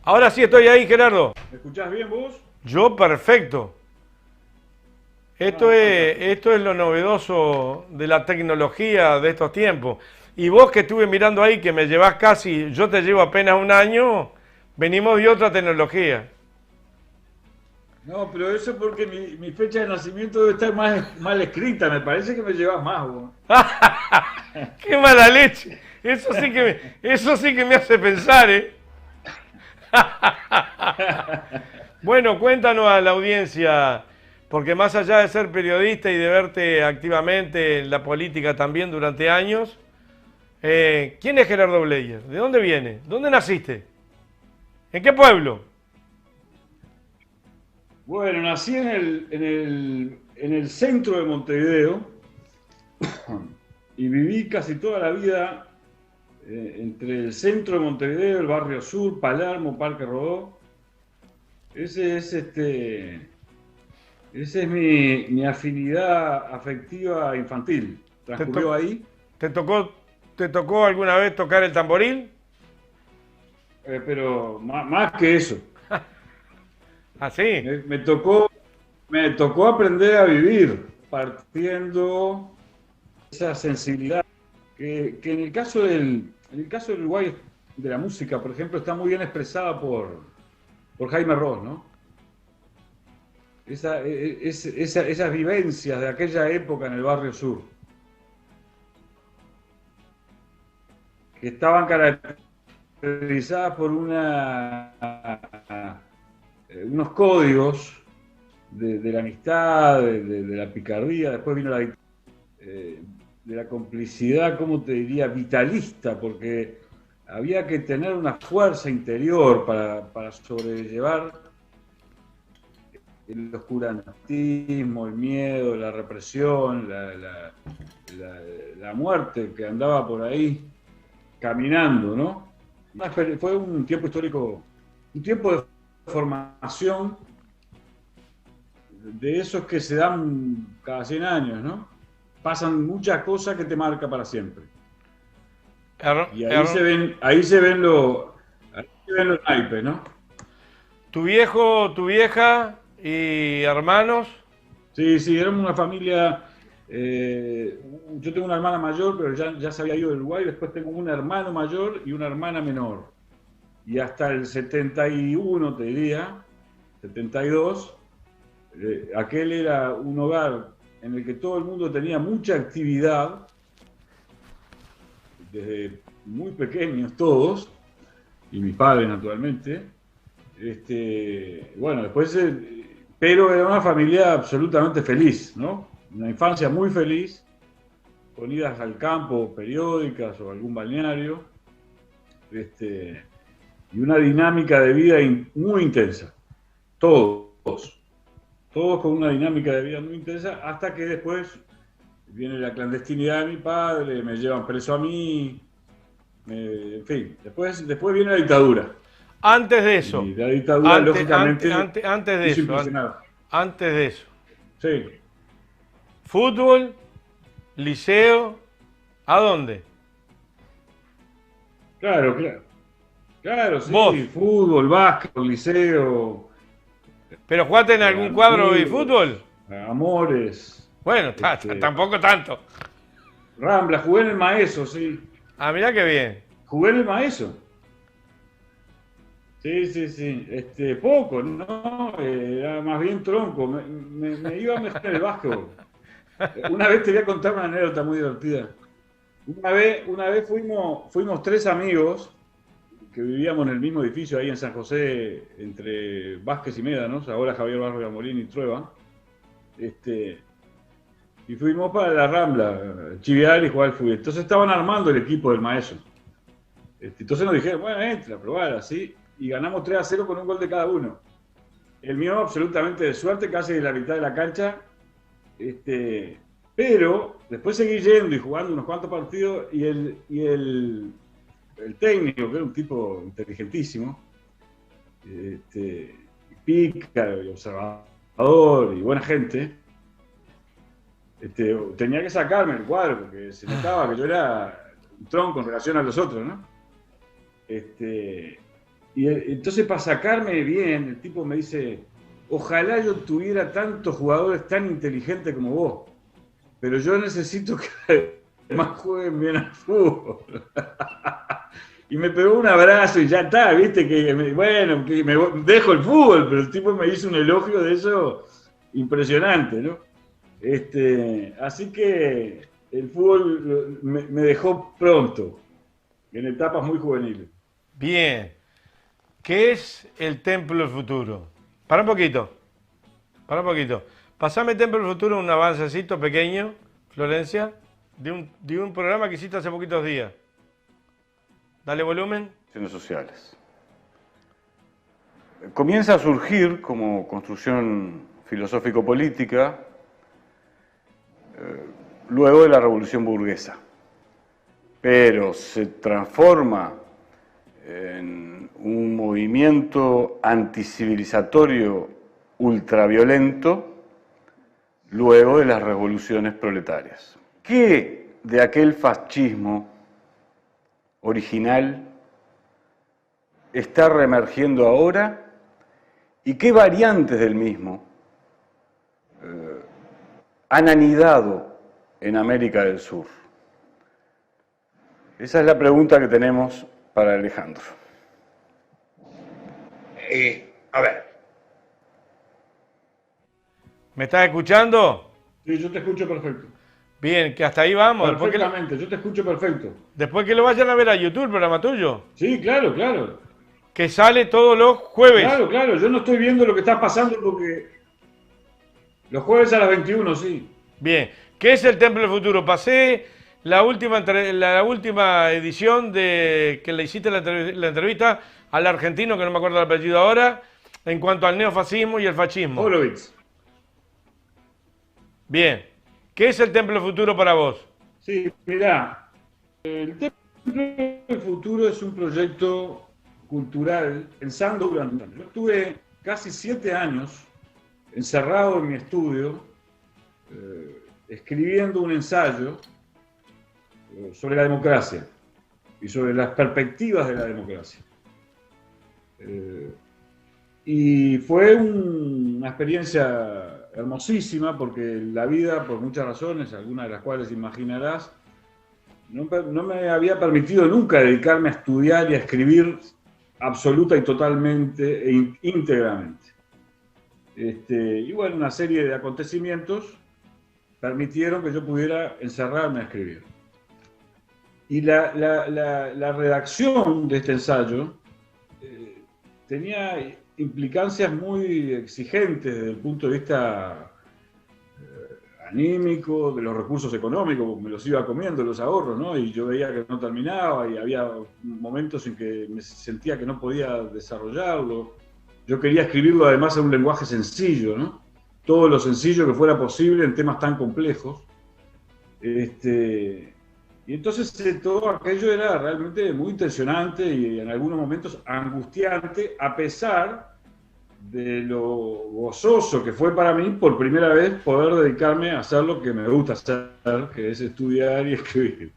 Ahora sí estoy ahí, Gerardo. ¿Me escuchás bien vos? Yo perfecto. Ah, fantástico. Esto es lo novedoso de la tecnología de estos tiempos. Y vos que estuve mirando ahí, que me llevás casi, yo te llevo apenas un año, venimos de otra tecnología. No, pero eso es porque mi fecha de nacimiento debe estar mal escrita. Me parece que me llevas más vos. ¡Qué mala leche! Eso sí que me hace pensar, ¿eh? Bueno, cuéntanos a la audiencia, porque más allá de ser periodista y de verte activamente en la política también durante años, ¿quién es Gerardo Bleier? ¿De dónde viene? ¿Dónde naciste? ¿En qué pueblo? Bueno, nací en el centro de Montevideo y viví casi toda la vida entre el centro de Montevideo, el barrio sur, Palermo, Parque Rodó. Ese es esa es mi afinidad afectiva infantil. ¿Te, to- Transcurrió ahí, te tocó, te tocó alguna vez tocar el tamboril? pero más que eso. Así. Me tocó aprender a vivir partiendo de esa sensibilidad que en el caso del Uruguay de la música, por ejemplo, está muy bien expresada por Jaime Ross, ¿no? Esas vivencias de aquella época en el barrio sur, que estaban caracterizadas por unos códigos de la amistad, de la picardía, después vino eh, de la complicidad, ¿cómo te diría? Vitalista, porque había que tener una fuerza interior para sobrellevar el oscurantismo, el miedo, la represión, la muerte que andaba por ahí caminando, ¿no? Fue un tiempo histórico, un tiempo de formación de esos que se dan cada 100 años, ¿no? Pasan muchas cosas que te marcan para siempre. Her- Y ahí se her- ven, ahí se ven los naipes, ¿no? ¿Tu viejo, tu vieja y hermanos? Sí, sí, éramos una familia. eh, yo tengo una hermana mayor, pero ya se había ido del Uruguay. Después tengo un hermano mayor y una hermana menor. Y hasta el 71, te diría, 72, aquel era un hogar en el que todo el mundo tenía mucha actividad, desde muy pequeños todos, y mis padres naturalmente. Bueno, después, pero era una familia absolutamente feliz, ¿no? Una infancia muy feliz, con idas al campo periódicas o algún balneario, y una dinámica de vida muy intensa. Todos, todos con una dinámica de vida muy intensa, hasta que después viene la clandestinidad de mi padre, me llevan preso a mí, en fin, después viene la dictadura. Antes de eso, Y la dictadura, lógicamente, antes de hizo eso, impresionar. antes de eso. Sí, Fútbol, liceo, ¿a dónde? claro, claro. Claro, Vos. sí, fútbol, básquet, liceo, ¿Pero jugaste en algún cuadro de fútbol? amigos, amores, Bueno, tampoco tanto. Rambla, jugué en el Maeso, sí. Ah, mirá qué bien. Jugué en el Maeso. Sí, sí, sí. Poco, ¿no? Era más bien tronco. Me iba mejor en el básquetbol. Una vez te voy a contar una anécdota muy divertida. Una vez fuimos tres amigos que vivíamos en el mismo edificio ahí en San José, entre Vázquez y Médanos, ahora Javier Barrio Molín y Trueba. Y fuimos para la Rambla, chiviar y jugar al fútbol. Entonces estaban armando el equipo del maestro. Entonces nos dijeron, bueno, entra, a probar, así. Y ganamos 3-0 con un gol de cada uno. El mío absolutamente de suerte, casi de la mitad de la cancha. Pero después seguí yendo y jugando unos cuantos partidos y el técnico, que era un tipo inteligentísimo, pícaro y observador y buena gente, tenía que sacarme el cuadro porque se notaba que yo era un tronco en relación a los otros, ¿no? Entonces, para sacarme bien, el tipo me dice, ojalá yo tuviera tantos jugadores tan inteligentes como vos, pero yo necesito que además jueguen bien al fútbol. Y me pegó un abrazo y ya está, viste, bueno, que me dejo el fútbol, pero el tipo me hizo un elogio de eso impresionante, ¿no? Así que el fútbol me dejó pronto, en etapas muy juveniles. Bien. ¿Qué es el Templo del Futuro? Para un poquito. Para un poquito. Pasame el Templo del Futuro, un avancecito pequeño, Florencia, de un programa que hiciste hace poquitos días. Dale volumen. Sociales. Comienza a surgir como construcción filosófico-política luego de la Revolución Burguesa, pero se transforma en un movimiento anticivilizatorio ultraviolento luego de las revoluciones proletarias. ¿Qué de aquel fascismo original está reemergiendo ahora y qué variantes del mismo han anidado en América del Sur? Esa es la pregunta que tenemos para Alejandro. A ver. ¿Me estás escuchando? Sí, yo te escucho perfecto. Bien, que hasta ahí vamos. Perfectamente, yo te escucho perfecto. Después que lo vayan a ver a YouTube, el programa tuyo. Sí, claro, claro. Que sale todos los jueves. Claro, claro, yo no estoy viendo lo que está pasando porque los jueves a las 21, sí. Bien, ¿qué es el Templo del Futuro? Pasé la última edición de que le hiciste la entrevista al argentino, que no me acuerdo el apellido ahora, en cuanto al neofascismo y el fascismo. Horowitz. Bien, ¿qué es el Templo del Futuro para vos? Sí, mirá, el Templo del Futuro es un proyecto cultural pensando durante años. Yo estuve casi 7 años encerrado en mi estudio escribiendo un ensayo sobre la democracia y sobre las perspectivas de la democracia. Y fue una experiencia hermosísima porque la vida, por muchas razones, algunas de las cuales imaginarás, no me había permitido nunca dedicarme a estudiar y a escribir absoluta y totalmente e íntegramente. Y bueno, una serie de acontecimientos permitieron que yo pudiera encerrarme a escribir. Y la redacción de este ensayo tenía implicancias muy exigentes desde el punto de vista anímico, de los recursos económicos, porque me los iba comiendo los ahorros, ¿no? Y yo veía que no terminaba y había momentos en que me sentía que no podía desarrollarlo. Yo quería escribirlo además en un lenguaje sencillo, ¿no? Todo lo sencillo que fuera posible en temas tan complejos. Y entonces todo aquello era realmente muy intencionante y en algunos momentos angustiante, a pesar de lo gozoso que fue para mí por primera vez poder dedicarme a hacer lo que me gusta hacer, que es estudiar y escribir.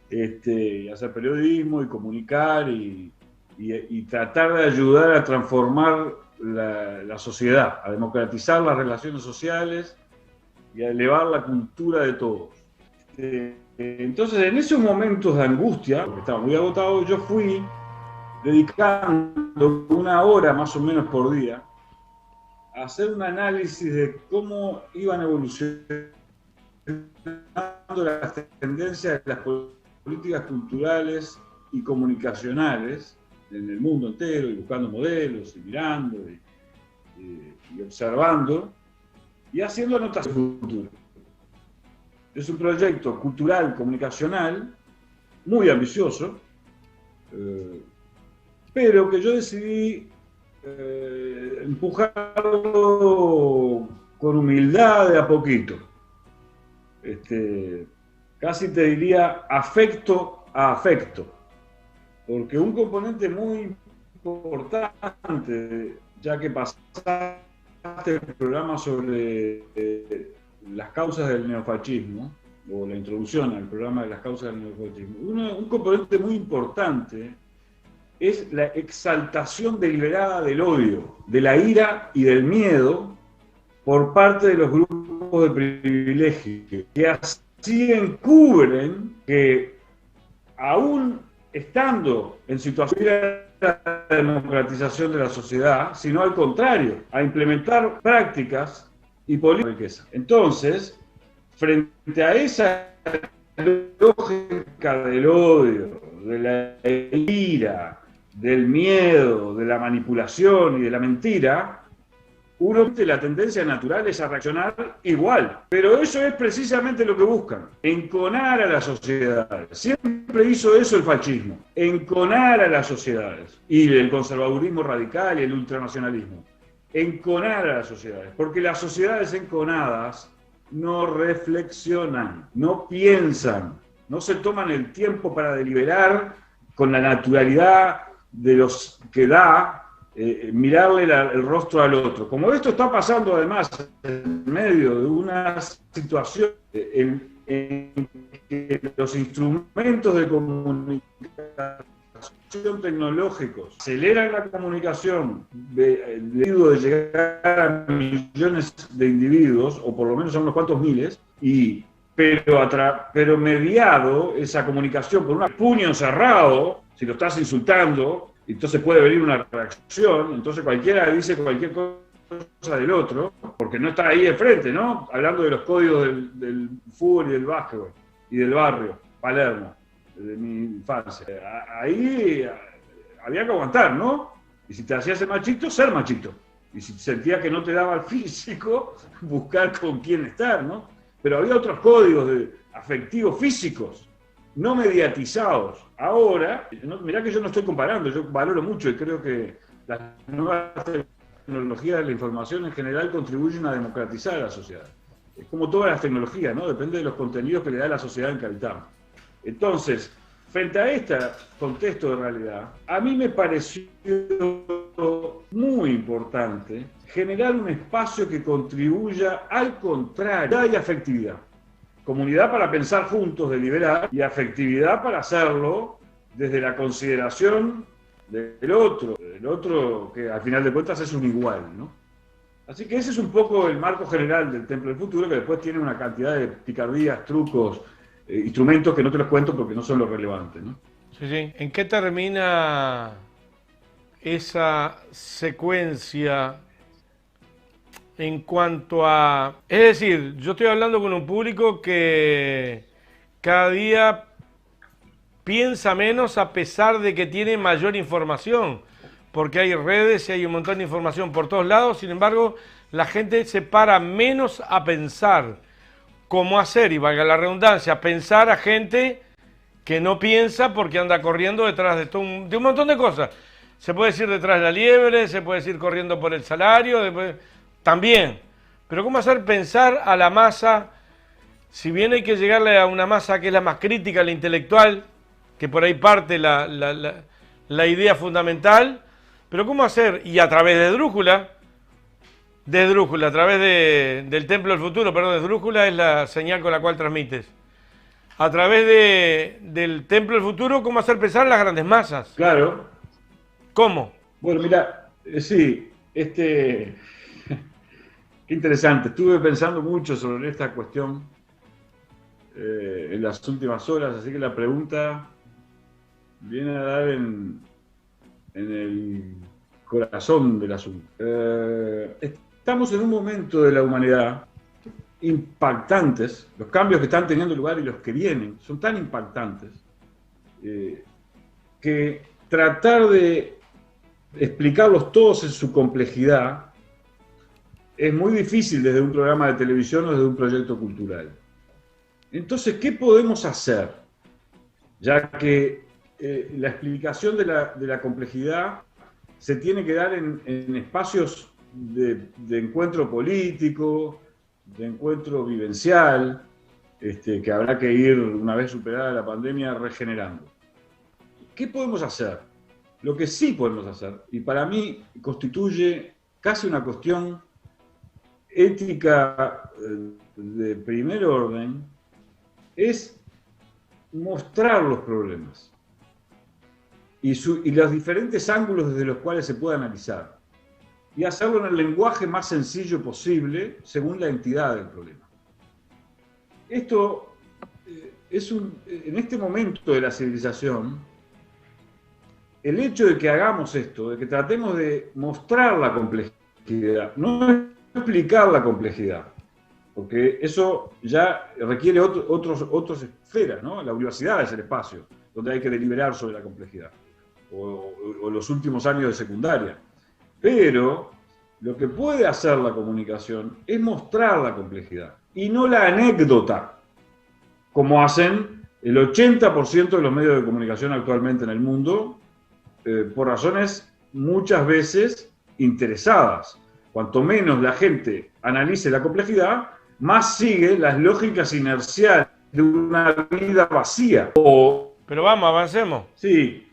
Y hacer periodismo y comunicar y tratar de ayudar a transformar la sociedad, a democratizar las relaciones sociales y a elevar la cultura de todos. Entonces, en esos momentos de angustia, porque estaba muy agotado, yo fui dedicando 1 hora más o menos por día a hacer un análisis de cómo iban evolucionando las tendencias de las políticas culturales y comunicacionales en el mundo entero, y buscando modelos, y mirando, y observando, y haciendo anotaciones futuras. Es un proyecto cultural, comunicacional, muy ambicioso, pero que yo decidí empujarlo con humildad de a poquito. Casi te diría afecto a afecto, porque un componente muy importante, ya que pasaste el programa sobre las causas del neofascismo, o la introducción al programa de las causas del neofascismo, un componente muy importante es la exaltación deliberada del odio, de la ira y del miedo por parte de los grupos de privilegio, que así encubren que, aún estando en situación de democratización de la sociedad, sino al contrario, a implementar prácticas y políticas de riqueza. Entonces, frente a esa lógica del odio, de la ira, del miedo, de la manipulación y de la mentira, la tendencia natural es a reaccionar igual. Pero eso es precisamente lo que buscan, enconar a las sociedades. Siempre hizo eso el fascismo, enconar a las sociedades. Y el conservadurismo radical y el ultranacionalismo. Enconar a las sociedades. Porque las sociedades enconadas no reflexionan, no piensan, no se toman el tiempo para deliberar con la naturalidad de los que da, mirarle el rostro al otro. Como esto está pasando además en medio de una situación en que los instrumentos de comunicación tecnológicos aceleran la comunicación de llegar a millones de individuos, o por lo menos a unos cuantos miles, pero mediado esa comunicación por un puño cerrado, si lo estás insultando, entonces puede venir una reacción, entonces cualquiera dice cualquier cosa del otro, porque no está ahí de frente, ¿no? Hablando de los códigos del fútbol y del básquetbol, y del barrio, Palermo, de mi infancia. Ahí había que aguantar, ¿no? Y si te hacías el machito, ser machito. Y si sentías que no te daba el físico, buscar con quién estar, ¿no? Pero había otros códigos afectivos físicos, no mediatizados. Ahora, mirá que yo no estoy comparando, yo valoro mucho y creo que las nuevas tecnologías de la información en general contribuyen a democratizar a la sociedad. Es como todas las tecnologías, ¿no? Depende de los contenidos que le da la sociedad en que habitamos. Entonces, frente a este contexto de realidad, a mí me pareció muy importante generar un espacio que contribuya al contrario, y afectividad. Comunidad para pensar juntos, deliberar, y afectividad para hacerlo desde la consideración del otro que al final de cuentas es un igual, ¿no? Así que ese es un poco el marco general del Templo del Futuro, que después tiene una cantidad de picardías, trucos, instrumentos que no te los cuento porque no son lo relevante, ¿no? Sí, sí. ¿En qué termina esa secuencia en cuanto a... Es decir, yo estoy hablando con un público que cada día piensa menos a pesar de que tiene mayor información, porque hay redes y hay un montón de información por todos lados. Sin embargo, la gente se para menos a pensar cómo hacer, y valga la redundancia, pensar a gente que no piensa porque anda corriendo detrás de un montón de cosas. Se puede decir detrás de la liebre, se puede decir corriendo por el salario, también. Pero cómo hacer pensar a la masa, si bien hay que llegarle a una masa que es la más crítica, la intelectual, que por ahí parte la idea fundamental, pero cómo hacer, y a través de Esdrújula, a través del Templo del Futuro, perdón, Esdrújula es la señal con la cual transmites. A través del Templo del Futuro, ¿cómo hacer pensar a las grandes masas? Claro. ¿Cómo? Bueno, mira, sí, qué interesante. Estuve pensando mucho sobre esta cuestión en las últimas horas, así que la pregunta viene a dar en el corazón del asunto. Estamos en un momento de la humanidad impactantes, los cambios que están teniendo lugar y los que vienen son tan impactantes que tratar de explicarlos todos en su complejidad es muy difícil desde un programa de televisión o desde un proyecto cultural. Entonces, ¿qué podemos hacer? Ya que la explicación de la complejidad se tiene que dar en espacios de encuentro político, de encuentro vivencial, que habrá que ir, una vez superada la pandemia, regenerando. ¿Qué podemos hacer? Lo que sí podemos hacer, y para mí constituye casi una cuestión ética de primer orden, es mostrar los problemas. y los diferentes ángulos desde los cuales se puede analizar. Y hacerlo en el lenguaje más sencillo posible según la entidad del problema. Esto en este momento de la civilización, el hecho de que hagamos esto, de que tratemos de mostrar la complejidad, no explicar la complejidad, porque eso ya requiere otras esferas, ¿no? La universidad es el espacio donde hay que deliberar sobre la complejidad, o los últimos años de secundaria. Pero lo que puede hacer la comunicación es mostrar la complejidad, y no la anécdota, como hacen el 80% de los medios de comunicación actualmente en el mundo, por razones muchas veces interesadas. Cuanto menos la gente analice la complejidad, más sigue las lógicas inerciales de una vida vacía. Pero vamos, avancemos. Sí,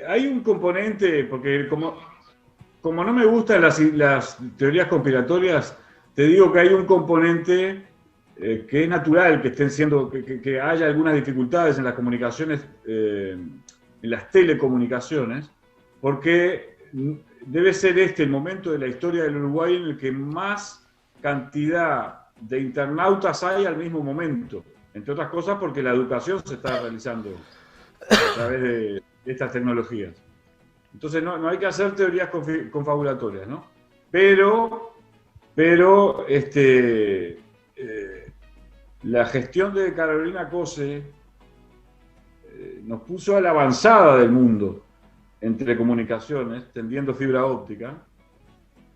hay un componente, porque como no me gustan las teorías conspiratorias, te digo que hay un componente que es natural que estén siendo, que haya algunas dificultades en las comunicaciones, en las telecomunicaciones, porque debe ser este el momento de la historia del Uruguay en el que más cantidad de internautas hay al mismo momento, entre otras cosas porque la educación se está realizando a través de estas tecnologías. Entonces no hay que hacer teorías confabulatorias, ¿no? Pero la gestión de Carolina Cose nos puso a la avanzada del mundo en telecomunicaciones, tendiendo fibra óptica,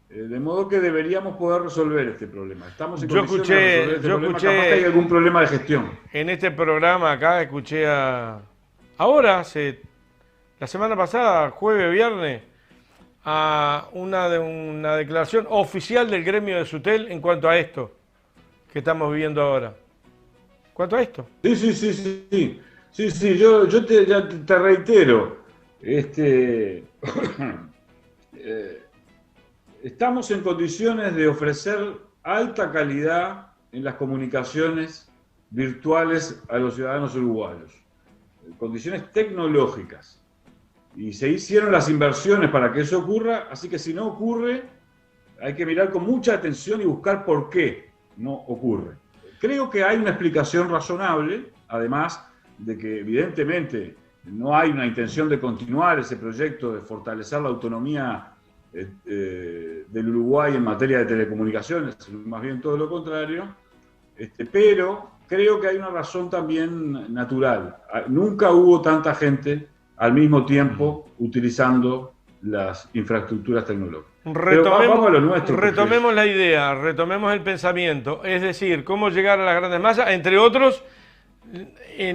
de modo que deberíamos poder resolver este problema. Estamos en condiciones de resolver este problema. Capaz que hay algún problema de gestión. En este programa acá escuché ahora, la semana pasada, jueves, viernes, a una declaración oficial del gremio de Sutel en cuanto a esto que estamos viviendo ahora. ¿En cuanto a esto? Sí, yo te reitero. Estamos en condiciones de ofrecer alta calidad en las comunicaciones virtuales a los ciudadanos uruguayos. Condiciones tecnológicas. Y se hicieron las inversiones para que eso ocurra, así que si no ocurre, hay que mirar con mucha atención y buscar por qué no ocurre. Creo que hay una explicación razonable, además de que evidentemente no hay una intención de continuar ese proyecto de fortalecer la autonomía del Uruguay en materia de telecomunicaciones, más bien todo lo contrario, pero creo que hay una razón también natural. Nunca hubo tanta gente al mismo tiempo utilizando las infraestructuras tecnológicas. Vamos a lo nuestro. Retomemos la idea, retomemos el pensamiento, es decir, cómo llegar a las grandes masas, entre otros,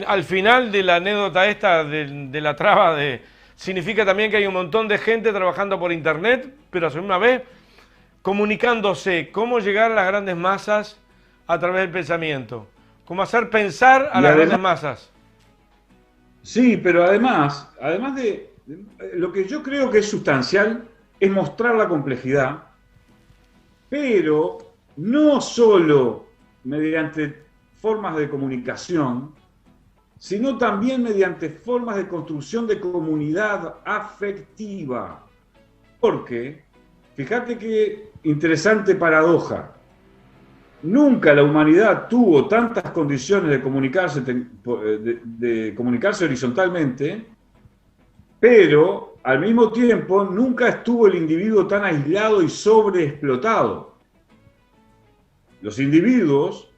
al final de la anécdota esta de la traba significa también que hay un montón de gente trabajando por internet, pero a su misma vez comunicándose, cómo llegar a las grandes masas a través del pensamiento, cómo hacer pensar a las grandes masas. Sí, pero además de lo que yo creo que es sustancial es mostrar la complejidad, pero no solo mediante formas de comunicación, sino también mediante formas de construcción de comunidad afectiva. Porque, fíjate qué interesante paradoja, nunca la humanidad tuvo tantas condiciones de comunicarse horizontalmente, pero al mismo tiempo nunca estuvo el individuo tan aislado y sobreexplotado. Los individuos,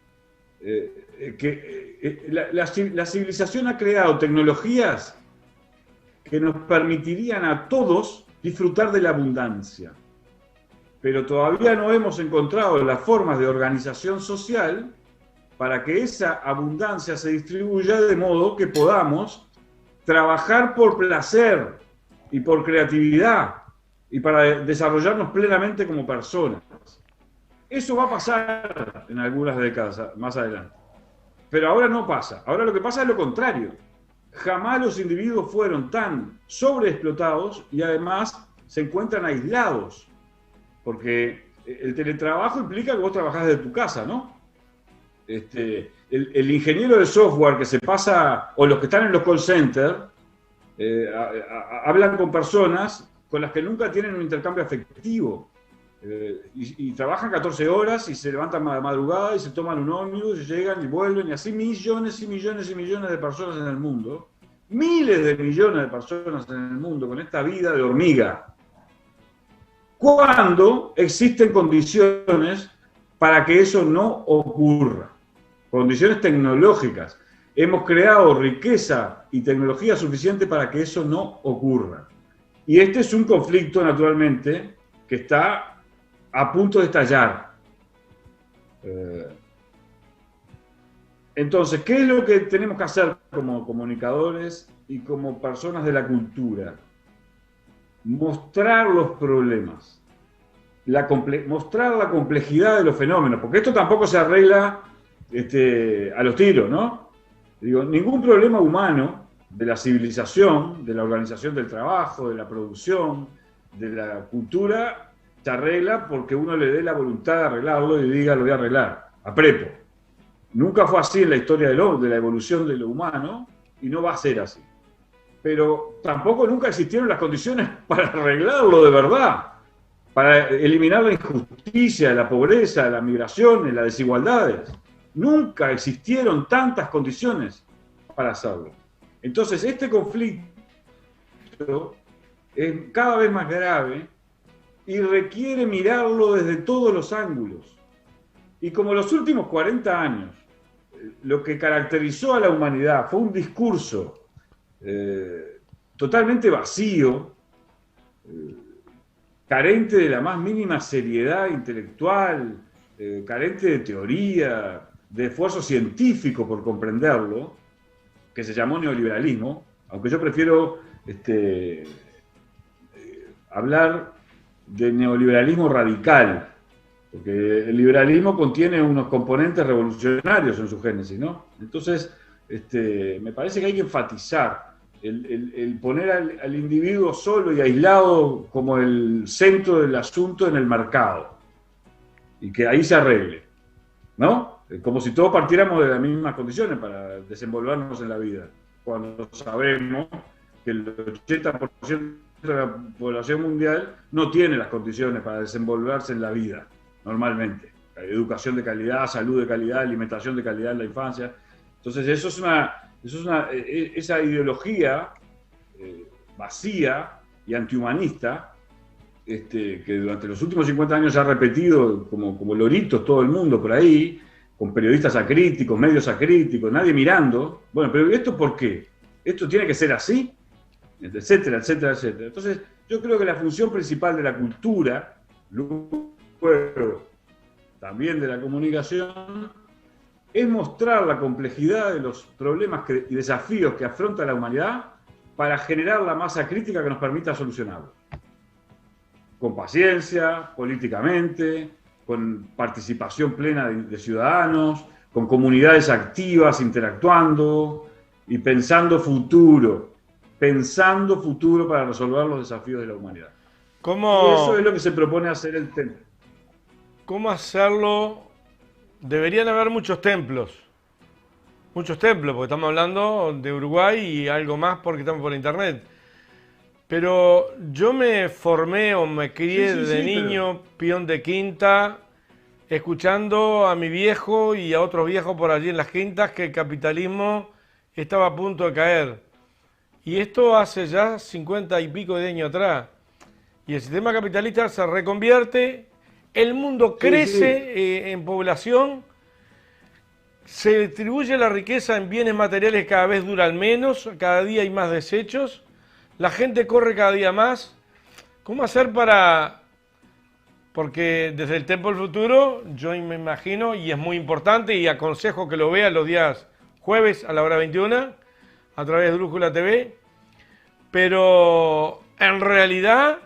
la civilización ha creado tecnologías que nos permitirían a todos disfrutar de la abundancia. Pero todavía no hemos encontrado las formas de organización social para que esa abundancia se distribuya de modo que podamos trabajar por placer y por creatividad y para desarrollarnos plenamente como personas. Eso va a pasar en algunas décadas más adelante. Pero ahora no pasa. Ahora lo que pasa es lo contrario. Jamás los individuos fueron tan sobreexplotados y además se encuentran aislados. Porque el teletrabajo implica que vos trabajás desde tu casa, ¿no? El ingeniero de software que se pasa, o los que están en los call centers, hablan con personas con las que nunca tienen un intercambio afectivo. Y trabajan 14 horas y se levantan a la madrugada y se toman un ómnibus y llegan y vuelven, y así millones y millones y millones de personas en el mundo, miles de millones de personas en el mundo con esta vida de hormiga, cuando existen condiciones para que eso no ocurra, condiciones tecnológicas. Hemos creado riqueza y tecnología suficiente para que eso no ocurra. Y este es un conflicto, naturalmente, que está a punto de estallar. Entonces, ¿qué es lo que tenemos que hacer como comunicadores y como personas de la cultura? Mostrar los problemas, mostrar la complejidad de los fenómenos, porque esto tampoco se arregla a los tiros, ¿no? Digo, ningún problema humano de la civilización, de la organización del trabajo, de la producción, de la cultura, se arregla porque uno le dé la voluntad de arreglarlo y diga, lo voy a arreglar, a prepo. Nunca fue así en la historia de la evolución de lo humano y no va a ser así. Pero tampoco nunca existieron las condiciones para arreglarlo de verdad, para eliminar la injusticia, la pobreza, la migración, las desigualdades. Nunca existieron tantas condiciones para hacerlo. Entonces, este conflicto es cada vez más grave y requiere mirarlo desde todos los ángulos. Y como los últimos 40 años, lo que caracterizó a la humanidad fue un discurso totalmente vacío, carente de la más mínima seriedad intelectual, carente de teoría, de esfuerzo científico por comprenderlo, que se llamó neoliberalismo, aunque yo prefiero hablar de neoliberalismo radical, porque el liberalismo contiene unos componentes revolucionarios en su génesis, ¿no? Entonces, me parece que hay que enfatizar el poner al individuo solo y aislado como el centro del asunto en el mercado, y que ahí se arregle, ¿no? Como si todos partiéramos de las mismas condiciones para desenvolvernos en la vida, cuando sabemos que el 80% de la población mundial no tiene las condiciones para desenvolverse en la vida, normalmente. Educación de calidad, salud de calidad, alimentación de calidad en la infancia. Entonces, esa ideología vacía y antihumanista, que durante los últimos 50 años se ha repetido como loritos todo el mundo por ahí, con periodistas acríticos, medios acríticos, nadie mirando. Bueno, pero ¿esto por qué? ¿Esto tiene que ser así? Etcétera, etcétera, etcétera. Entonces, yo creo que la función principal de la cultura, luego también de la comunicación, es mostrar la complejidad de los problemas y desafíos que afronta la humanidad para generar la masa crítica que nos permita solucionarlos. Con paciencia, políticamente, con participación plena de ciudadanos, con comunidades activas interactuando y pensando futuro para resolver los desafíos de la humanidad. Y eso es lo que se propone hacer el templo. ¿Cómo hacerlo? Deberían haber muchos templos, porque estamos hablando de Uruguay y algo más porque estamos por internet. Pero yo me formé o me crié desde niño, peón de quinta, escuchando a mi viejo y a otros viejos por allí en las quintas que el capitalismo estaba a punto de caer. Y esto hace ya 50 y pico de años atrás. Y el sistema capitalista se reconvierte, el mundo crece en población, se distribuye la riqueza en bienes materiales, cada vez duran menos, cada día hay más desechos, la gente corre cada día más. ¿Cómo hacer para...? Porque desde el Templo del Futuro, yo me imagino, y es muy importante, y aconsejo que lo vean los días jueves a la hora 21, a través de Brújula TV, pero en realidad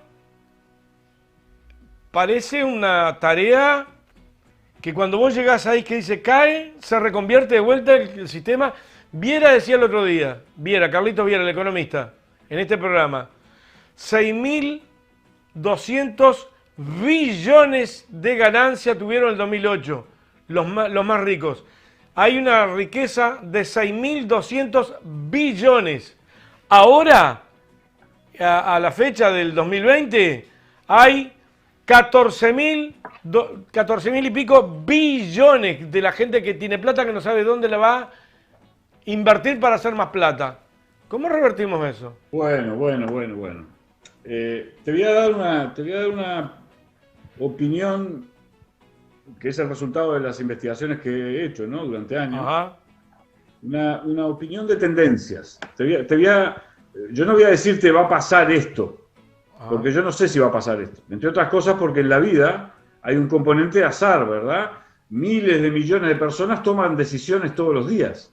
parece una tarea que cuando vos llegás ahí que dice cae, se reconvierte de vuelta el sistema. Viera decía el otro día, Carlitos Viera, el economista, en este programa, 6.200 billones de ganancia tuvieron en el 2008 los más ricos. Hay una riqueza de 6.200 billones. Ahora, a la fecha del 2020, hay 14.000 y pico billones de la gente que tiene plata que no sabe dónde la va a invertir para hacer más plata. ¿Cómo revertimos eso? Bueno. Te voy a dar una opinión que es el resultado de las investigaciones que he hecho, ¿no? Durante años. Ajá. Una opinión de tendencias. Yo no voy a decirte va a pasar esto, porque yo no sé si va a pasar esto. Entre otras cosas porque en la vida hay un componente de azar, ¿verdad? Miles de millones de personas toman decisiones todos los días.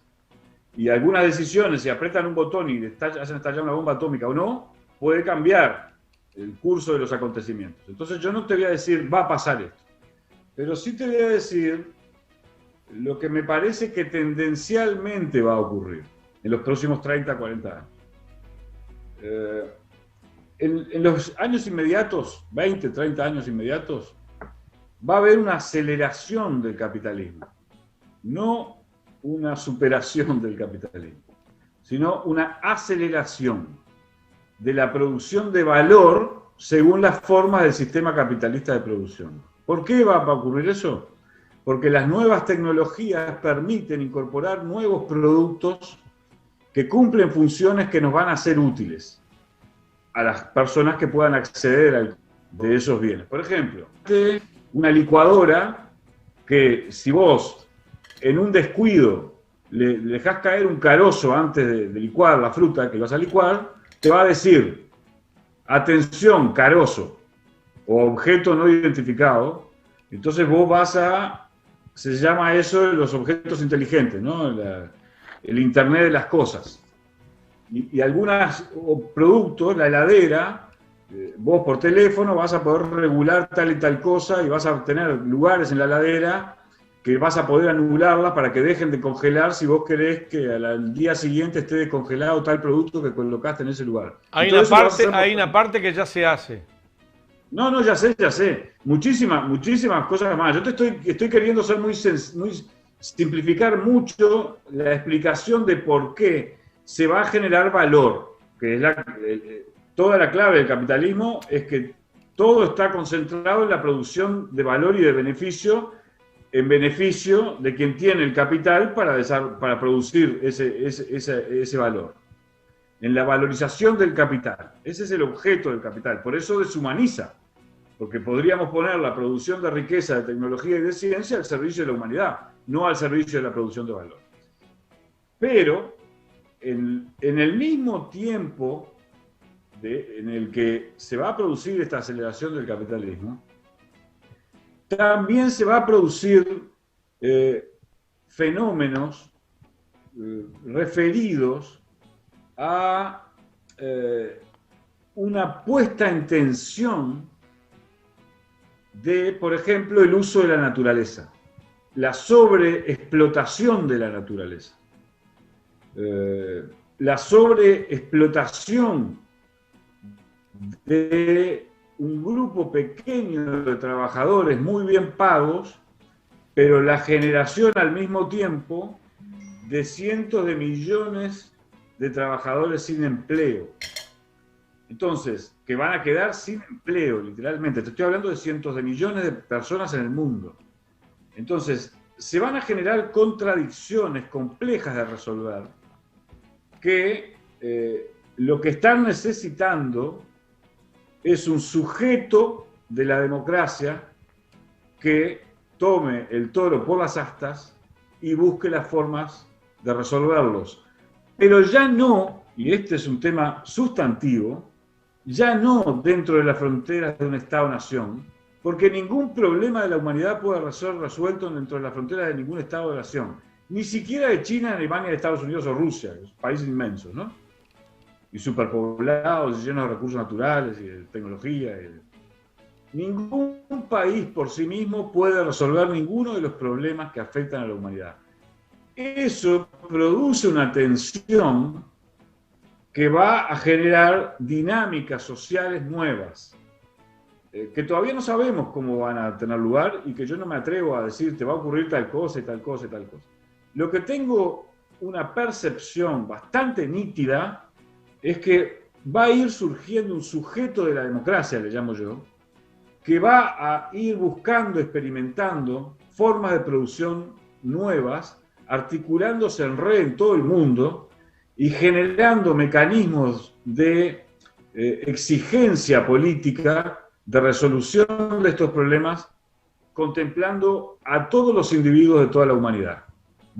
Y algunas decisiones, si apretan un botón y hacen estallar una bomba atómica o no, puede cambiar el curso de los acontecimientos. Entonces yo no te voy a decir va a pasar esto, pero sí te voy a decir lo que me parece que tendencialmente va a ocurrir en los próximos 30, 40 años. En los años inmediatos, 20, 30 años inmediatos, va a haber una aceleración del capitalismo. No una superación del capitalismo, sino una aceleración de la producción de valor según las formas del sistema capitalista de producción. ¿Por qué va a ocurrir eso? Porque las nuevas tecnologías permiten incorporar nuevos productos que cumplen funciones que nos van a ser útiles a las personas que puedan acceder de esos bienes. Por ejemplo, una licuadora que si vos en un descuido le dejás caer un carozo antes de licuar la fruta que vas a licuar, te va a decir, atención, carozo o objeto no identificado. Entonces vos se llama eso los objetos inteligentes, ¿no? El Internet de las cosas. Y algunos productos, la heladera, vos por teléfono vas a poder regular tal y tal cosa y vas a tener lugares en la heladera que vas a poder anularla para que dejen de congelar si vos querés que al día siguiente esté descongelado tal producto que colocaste en ese lugar. Hay una parte que ya se hace. No, ya sé. Muchísimas cosas más. Yo te estoy queriendo ser simplificar mucho la explicación de por qué se va a generar valor, que es toda la clave del capitalismo, es que todo está concentrado en la producción de valor y de beneficio, en beneficio de quien tiene el capital para producir ese valor. En la valorización del capital. Ese es el objeto del capital. Por eso deshumaniza. Porque podríamos poner la producción de riqueza, de tecnología y de ciencia al servicio de la humanidad, no al servicio de la producción de valor. Pero, en el mismo tiempo en el que se va a producir esta aceleración del capitalismo, también se va a producir fenómenos referidos a una puesta en tensión de, por ejemplo, el uso de la naturaleza, la sobreexplotación de la naturaleza, la sobreexplotación de un grupo pequeño de trabajadores muy bien pagos, pero la generación al mismo tiempo de cientos de millones de trabajadores sin empleo. Entonces, que van a quedar sin empleo, literalmente. Te estoy hablando de cientos de millones de personas en el mundo. Entonces, se van a generar contradicciones complejas de resolver que lo que están necesitando es un sujeto de la democracia que tome el toro por las astas y busque las formas de resolverlos. Pero ya no, y este es un tema sustantivo, ya no dentro de las fronteras de un Estado-nación, porque ningún problema de la humanidad puede ser resuelto dentro de las fronteras de ningún Estado-nación, ni siquiera de China, Alemania, Estados Unidos o Rusia, países inmensos, ¿no? Y superpoblados, y llenos de recursos naturales y de tecnología. Ningún país por sí mismo puede resolver ninguno de los problemas que afectan a la humanidad. Eso produce una tensión que va a generar dinámicas sociales nuevas, que todavía no sabemos cómo van a tener lugar y que yo no me atrevo a decir te va a ocurrir tal cosa y tal cosa y tal cosa. Lo que tengo una percepción bastante nítida es que va a ir surgiendo un sujeto de la democracia, le llamo yo, que va a ir buscando, experimentando formas de producción nuevas, articulándose en red en todo el mundo y generando mecanismos de exigencia política, de resolución de estos problemas, contemplando a todos los individuos de toda la humanidad.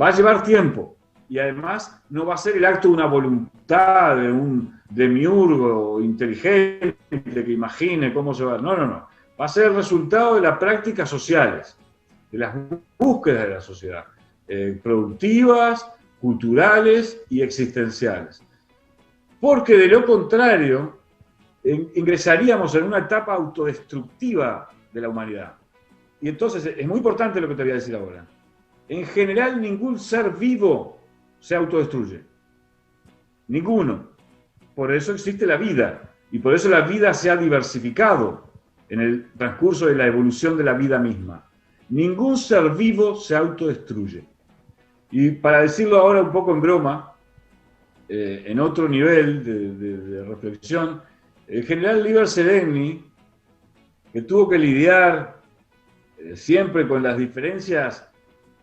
Va a llevar tiempo y además no va a ser el acto de una voluntad, de un demiurgo inteligente que imagine cómo se va. No, no, no. Va a ser el resultado de las prácticas sociales, de las búsquedas de la sociedad, productivas, culturales y existenciales. Porque de lo contrario, ingresaríamos en una etapa autodestructiva de la humanidad. Y entonces es muy importante lo que te voy a decir ahora. En general, ningún ser vivo se autodestruye. Ninguno. Por eso existe la vida. Y por eso la vida se ha diversificado en el transcurso de la evolución de la vida misma. Ningún ser vivo se autodestruye. Y para decirlo ahora un poco en broma, en otro nivel de reflexión, el general Liber Seregni, que tuvo que lidiar siempre con las diferencias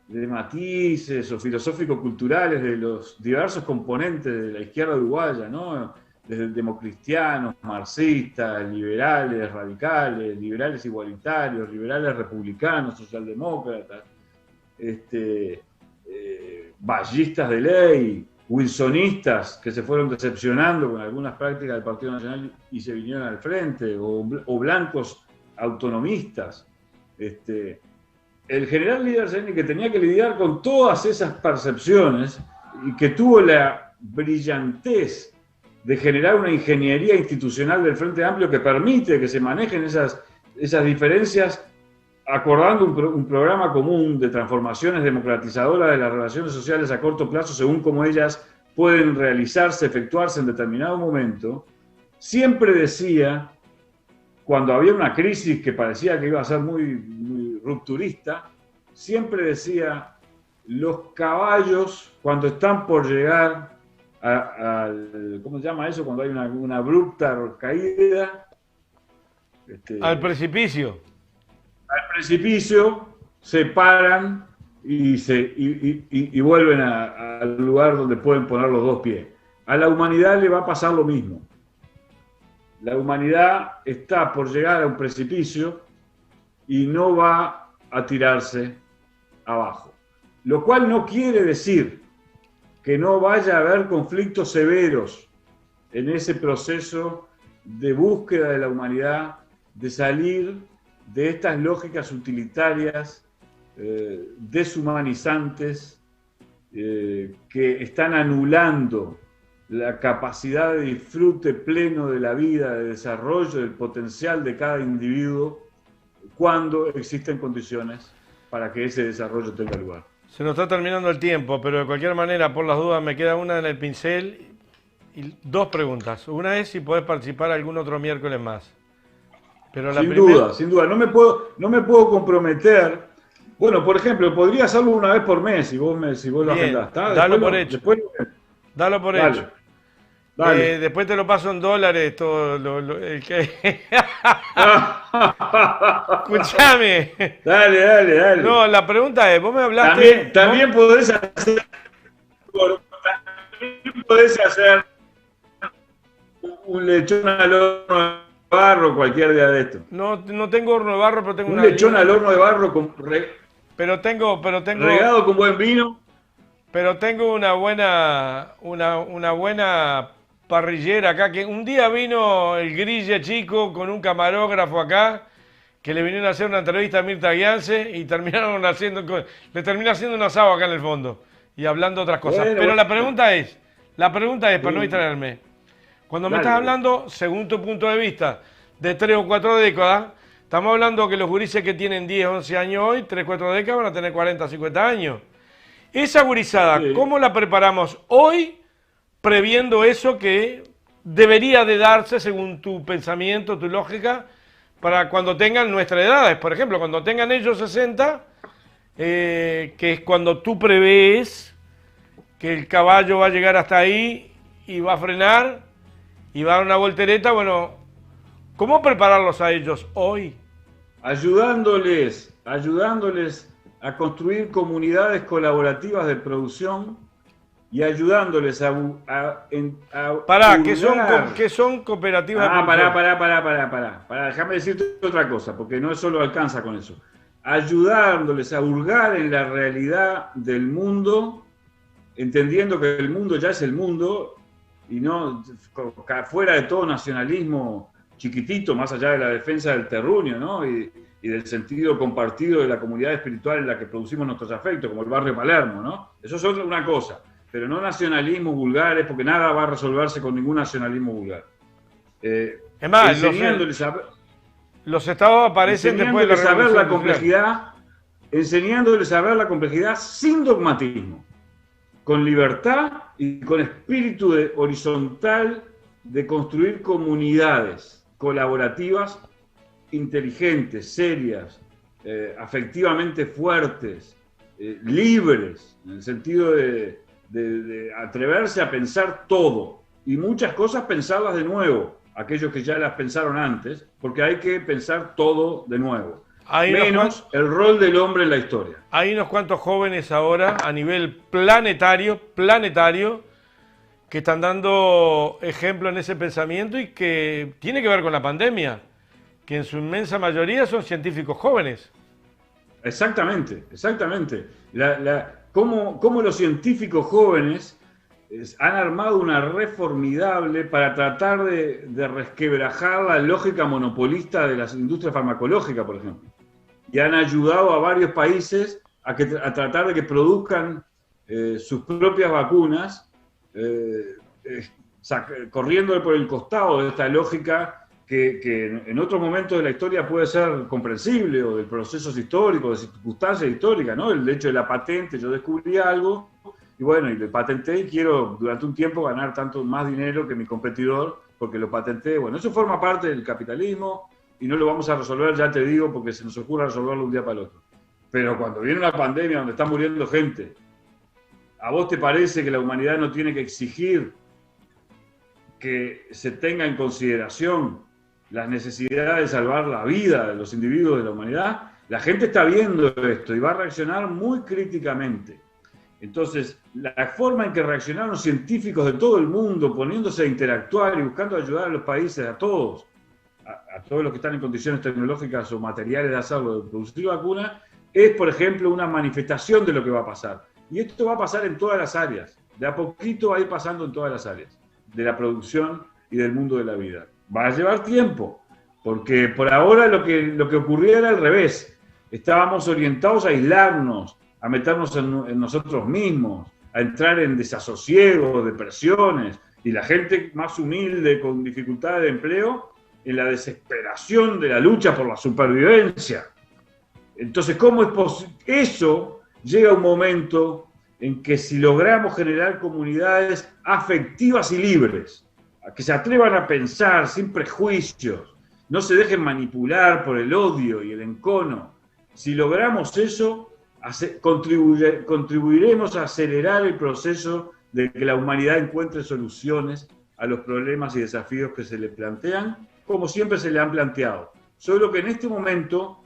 de matices o filosófico-culturales de los diversos componentes de la izquierda uruguaya, ¿no? Desde democristianos, marxistas, liberales, radicales, liberales igualitarios, liberales republicanos, socialdemócratas, vallistas de ley, wilsonistas que se fueron decepcionando con algunas prácticas del Partido Nacional y se vinieron al frente, o blancos autonomistas. El general Liber Seregni, que tenía que lidiar con todas esas percepciones y que tuvo la brillantez de generar una ingeniería institucional del Frente Amplio que permite que se manejen esas diferencias acordando un programa común de transformaciones democratizadoras de las relaciones sociales a corto plazo según cómo ellas pueden realizarse, efectuarse en determinado momento, siempre decía, cuando había una crisis que parecía que iba a ser muy rupturista, siempre decía, los caballos cuando están por llegar ¿cómo se llama eso? Cuando hay una abrupta caída. Al precipicio. Al precipicio se paran y vuelven al lugar donde pueden poner los dos pies. A la humanidad le va a pasar lo mismo. La humanidad está por llegar a un precipicio y no va a tirarse abajo. Lo cual no quiere decir que no vaya a haber conflictos severos en ese proceso de búsqueda de la humanidad, de salir de estas lógicas utilitarias, deshumanizantes, que están anulando la capacidad de disfrute pleno de la vida, de desarrollo del potencial de cada individuo, cuando existen condiciones para que ese desarrollo tenga lugar. Se nos está terminando el tiempo, pero de cualquier manera, por las dudas, me queda una en el pincel y dos preguntas. Una es si podés participar algún otro miércoles más. Pero sin duda. No me puedo comprometer. Bueno, por ejemplo, podría hacerlo una vez por mes si vos lo agendás. Dalo por hecho. Dalo por hecho. Dale. Después te lo paso en dólares todo el que... Escuchame. Dale. No, la pregunta es, vos me hablaste... También podés hacer un lechón al horno de barro cualquier día de esto. No tengo horno de barro, pero tengo un lechón al horno de barro pero tengo regado con buen vino. Pero tengo una buena parrillera acá, que un día vino el Grilla chico con un camarógrafo acá, que le vinieron a hacer una entrevista a Mirta Gianse y le terminaron haciendo un asado acá en el fondo y hablando otras cosas. Pero la pregunta es, para no distraerme, cuando me estás hablando, según tu punto de vista, de 3 o 4 décadas, estamos hablando que los gurises que tienen 10, 11 años hoy, 3, 4 décadas van a tener 40, 50 años. Esa gurizada, ¿cómo la preparamos hoy previendo eso que debería de darse según tu pensamiento, tu lógica, para cuando tengan nuestra edad? Por ejemplo, cuando tengan ellos 60, que es cuando tú prevés que el caballo va a llegar hasta ahí y va a frenar y va a dar una voltereta, bueno, ¿cómo prepararlos a ellos hoy? Ayudándoles a construir comunidades colaborativas de producción y ayudándoles a Pará, hurgar. ¿qué son cooperativas de Ah, producción? pará, déjame decirte otra cosa, porque no solo alcanza con eso. Ayudándoles a hurgar en la realidad del mundo, entendiendo que el mundo ya es el mundo y no fuera de todo nacionalismo chiquitito, más allá de la defensa del terruño, ¿no? Y del sentido compartido de la comunidad espiritual en la que producimos nuestros afectos, como el barrio Palermo, ¿no? Eso es una cosa, pero no nacionalismos vulgares, porque nada va a resolverse con ningún nacionalismo vulgar. Es más, los estados aparecen después de la Revolución Industrial. Enseñándoles a ver la complejidad sin dogmatismo, con libertad y con espíritu horizontal de construir comunidades colaborativas inteligentes, serias, afectivamente fuertes, libres, en el sentido de atreverse a pensar todo y muchas cosas pensarlas de nuevo, aquellos que ya las pensaron antes, porque hay que pensar todo de nuevo. Menos el rol del hombre en la historia. Hay unos cuantos jóvenes ahora a nivel planetario, que están dando ejemplo en ese pensamiento y que tiene que ver con la pandemia, que en su inmensa mayoría son científicos jóvenes. Exactamente. Cómo los científicos jóvenes han armado una red formidable para tratar de resquebrajar la lógica monopolista de las industrias farmacológicas, por ejemplo. Y han ayudado a varios países a tratar de que produzcan sus propias vacunas, corriendo por el costado de esta lógica que en otros momentos de la historia puede ser comprensible, o de procesos históricos, de circunstancias históricas, ¿no? El hecho de la patente, yo descubrí algo, y bueno, y lo patenté y quiero durante un tiempo ganar tanto más dinero que mi competidor, porque lo patenté. Bueno, eso forma parte del capitalismo, y no lo vamos a resolver, ya te digo, porque se nos ocurre resolverlo un día para el otro. Pero cuando viene una pandemia donde está muriendo gente, ¿a vos te parece que la humanidad no tiene que exigir que se tenga en consideración las necesidades de salvar la vida de los individuos de la humanidad? La gente está viendo esto y va a reaccionar muy críticamente. Entonces, la forma en que reaccionaron científicos de todo el mundo, poniéndose a interactuar y buscando ayudar a los países, a todos los que están en condiciones tecnológicas o materiales de hacerlo, de producir vacunas, es, por ejemplo, una manifestación de lo que va a pasar. Y esto va a pasar en todas las áreas. De a poquito va a ir pasando en todas las áreas de la producción y del mundo de la vida. Va a llevar tiempo, porque por ahora lo que ocurría era al revés. Estábamos orientados a aislarnos, a meternos en nosotros mismos, a entrar en desasosiego, depresiones, y la gente más humilde, con dificultades de empleo, en la desesperación de la lucha por la supervivencia. Entonces, ¿cómo es posible? Eso llega a un momento en que si logramos generar comunidades afectivas y libres, que se atrevan a pensar sin prejuicios, no se dejen manipular por el odio y el encono, si logramos eso, contribuiremos a acelerar el proceso de que la humanidad encuentre soluciones a los problemas y desafíos que se le plantean, como siempre se le han planteado. Solo que en este momento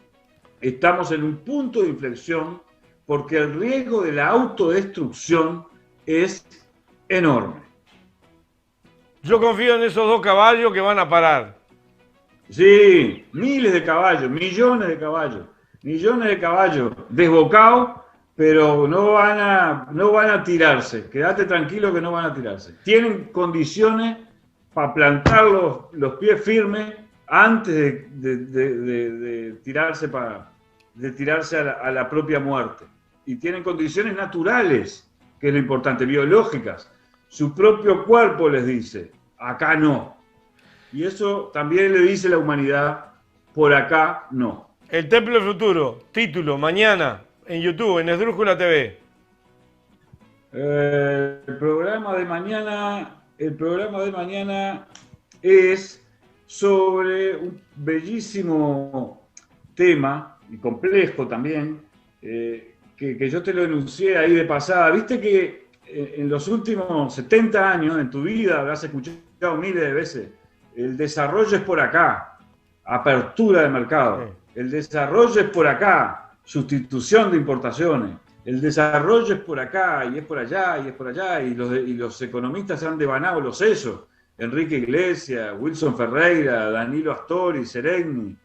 estamos en un punto de inflexión porque el riesgo de la autodestrucción es enorme. Yo confío en esos dos caballos que van a parar. Sí, miles de caballos, millones de caballos desbocados, pero no van a tirarse. Quédate tranquilo que no van a tirarse. Tienen condiciones para plantar los pies firmes antes de tirarse a la propia muerte. Y tienen condiciones naturales, que es lo importante, biológicas. Su propio cuerpo les dice, acá no. Y eso también le dice la humanidad, por acá no. El Templo del Futuro, título, mañana, en YouTube, en Esdrújula TV. El programa de mañana es sobre un bellísimo tema, y complejo también, que yo te lo enuncié ahí de pasada. Viste que en los últimos 70 años, en tu vida, habrás escuchado miles de veces, el desarrollo es por acá, apertura de mercado. El desarrollo es por acá, sustitución de importaciones. El desarrollo es por acá, y es por allá, y es por allá, y los economistas se han devanado los sesos. Enrique Iglesias, Wilson Ferreira, Danilo Astori, Seregni,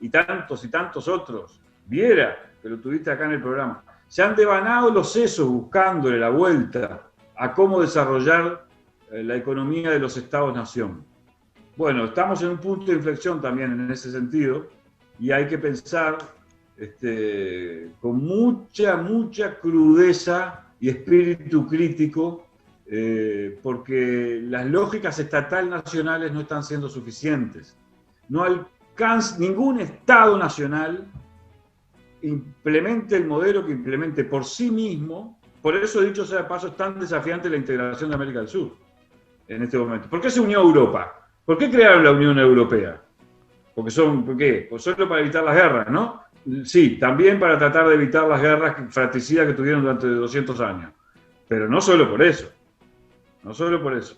y tantos otros. Viera, que lo tuviste acá en el programa. Se han devanado los sesos buscándole la vuelta a cómo desarrollar la economía de los Estados-nación. Bueno, estamos en un punto de inflexión también en ese sentido, y hay que pensar con mucha crudeza y espíritu crítico, porque las lógicas estatal nacionales no están siendo suficientes. No alcanza, ningún Estado nacional implemente el modelo que implemente por sí mismo. Por eso, dicho sea de paso, es tan desafiante la integración de América del Sur en este momento. ¿Por qué se unió Europa? ¿Por qué crearon la Unión Europea? ¿Por qué? Pues solo para evitar las guerras, ¿no? Sí, también para tratar de evitar las guerras fratricidas que tuvieron durante 200 años. Pero no solo por eso. No solo por eso.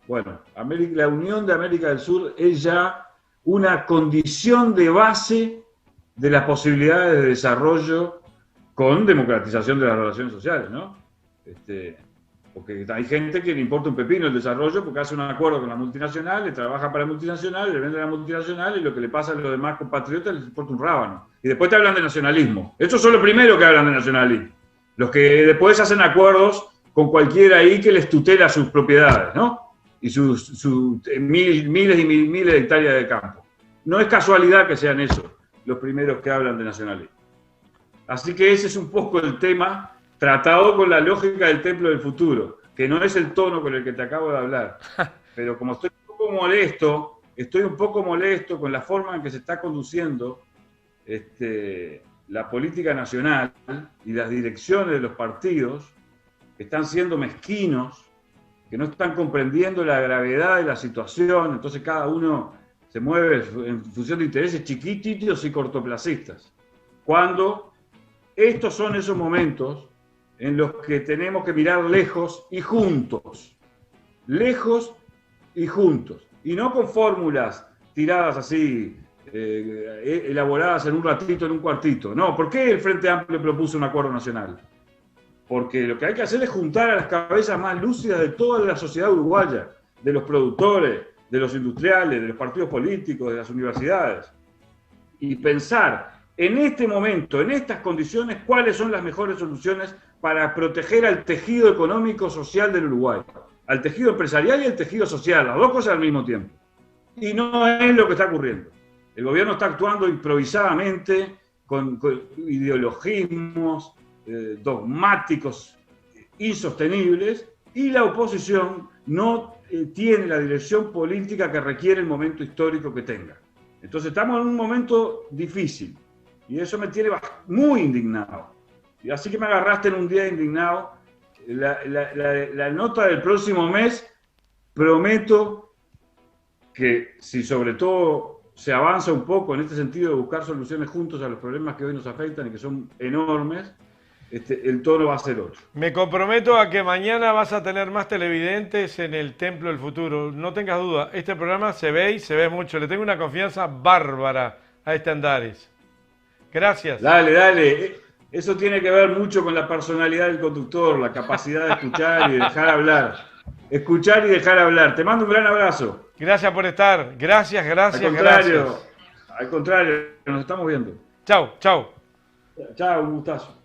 Bueno, la Unión de América del Sur es ya una condición de base de las posibilidades de desarrollo con democratización de las relaciones sociales, ¿no? Porque hay gente que le importa un pepino el desarrollo porque hace un acuerdo con la multinacional, le trabaja para la multinacional, le vende a la multinacional y lo que le pasa a los demás compatriotas les importa un rábano. Y después te hablan de nacionalismo. Estos son los primeros que hablan de nacionalismo. Los que después hacen acuerdos con cualquiera ahí que les tutela sus propiedades, ¿no? Y sus miles y miles de hectáreas de campo. No es casualidad que sean esos los primeros que hablan de nacionalismo. Así que ese es un poco el tema tratado con la lógica del templo del futuro, que no es el tono con el que te acabo de hablar. Pero como estoy un poco molesto con la forma en que se está conduciendo la política nacional y las direcciones de los partidos, que están siendo mezquinos, que no están comprendiendo la gravedad de la situación, entonces cada uno se mueve en función de intereses chiquititos y cortoplacistas. Cuando estos son esos momentos en los que tenemos que mirar lejos y juntos. Lejos y juntos. Y no con fórmulas tiradas así, elaboradas en un ratito, en un cuartito. No, ¿por qué el Frente Amplio propuso un acuerdo nacional? Porque lo que hay que hacer es juntar a las cabezas más lúcidas de toda la sociedad uruguaya, de los productores, de los industriales, de los partidos políticos, de las universidades, y pensar en este momento, en estas condiciones, cuáles son las mejores soluciones para proteger al tejido económico social del Uruguay, al tejido empresarial y al tejido social, las dos cosas al mismo tiempo. Y no es lo que está ocurriendo. El gobierno está actuando improvisadamente, con ideologismos dogmáticos insostenibles, y la oposición no tiene la dirección política que requiere el momento histórico que tenga. Entonces estamos en un momento difícil y eso me tiene muy indignado. Y así que me agarraste en un día indignado. La nota del próximo mes, prometo que si sobre todo se avanza un poco en este sentido de buscar soluciones juntos a los problemas que hoy nos afectan y que son enormes, el tono va a ser otro. Me comprometo a que mañana vas a tener más televidentes en el Templo del Futuro. No tengas duda, este programa se ve y se ve mucho. Le tengo una confianza bárbara a este Andares. Gracias. Dale. Eso tiene que ver mucho con la personalidad del conductor, la capacidad de escuchar y de dejar hablar. Escuchar y dejar hablar. Te mando un gran abrazo. Gracias por estar. Gracias. Al contrario, nos estamos viendo. Chau. Chao, un gustazo.